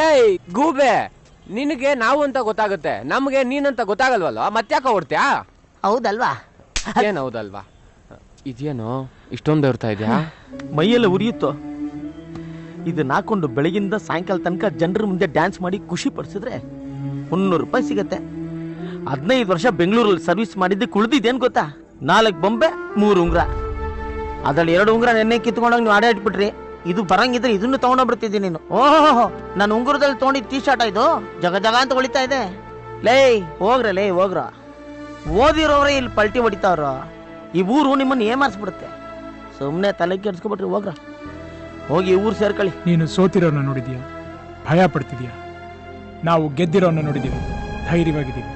ಏಯ್ ಗೂಬೆ, ನಿನಗೆ ನಾವು ಅಂತ ಗೊತ್ತಾಗುತ್ತೆ, ನಮ್ಗೆ ನೀನಂತ ಗೊತ್ತಾಗಲ್ವಲ್ವಾ? ಮತ್ತ್ಯಾಕ ಓಡ್ತ್ಯಾ? ಹೌದಲ್ವಾ? ಏನ್ ಹೌದಲ್ವಾ? ಇದೇನೋ ಇಷ್ಟೊಂದು ಬರ್ತಾ ಇದೆಯಾ? ಮೈಯೆಲ್ಲ ಉರಿಯುತ್ತೋ. ಇದನ್ನ ಹಾಕೊಂಡು ಬೆಳಗಿಂದ ಸಾಯಂಕಾಲ ತನಕ ಜನರ ಮುಂದೆ ಡ್ಯಾನ್ಸ್ ಮಾಡಿ ಖುಷಿ ಪಡಿಸಿದ್ರೆ 300 ರೂಪಾಯಿ ಸಿಗತ್ತೆ. 15 ವರ್ಷ ಬೆಂಗಳೂರಲ್ಲಿ ಸರ್ವಿಸ್ ಮಾಡಿದ್ದಕ್ಕೆ ಉಳಿದಿದ್ದೇನು ಗೊತ್ತಾ? 4 ಬೊಂಬೆ 3 ಉಂಗ್ರ. ಅದ್ರಲ್ಲಿ 2 ಉಂಗ್ರ ನೆನ್ನೆ ಕಿತ್ಕೊಂಡೋಗಿ ನೀವು ಆಡೇ ಇಟ್ಬಿಟ್ರಿ. ಇದು ಬರಂಗಿದ್ರೆ ಇದನ್ನು ತಗೊಂಡೋಗ್ಬಿಡ್ತಿದ್ದೀನಿ ನೀನು. ಓಹೋ, ನಾನು ಉಂಗುರದಲ್ಲಿ ತೊಗೊಂಡಿದ್ದ ಟೀ ಶರ್ಟ್ ಇದು ಜಗ ಜಗ ಅಂತ ಹೊಳಿತಾ ಇದೆ. ಲೇ ಹೋಗ್ರ ಓದಿರೋರೇ ಇಲ್ಲಿ ಪಲ್ಟಿ ಹೊಡಿತಾವ್ರ. ಈ ಊರು ನಿಮ್ಮನ್ನು ಏಮಾರಿಸ್ಬಿಡುತ್ತೆ. ಸುಮ್ಮನೆ ತಲೆ ಕೆಡ್ಸ್ಕೊಬಿಟ್ರಿ. ಹೋಗಿ ಊರು ಸೇರ್ಕೊಳ್ಳಿ. ನೀನು ಸೋತಿರೋನ್ನ ನೋಡಿದ್ಯಾ, ಭಯ ಪಡ್ತಿದ್ಯಾ? ನಾವು ಗೆದ್ದಿರೋನ್ನ ನೋಡಿದೀವಿ, ಧೈರ್ಯವಾಗಿದ್ದೀವಿ.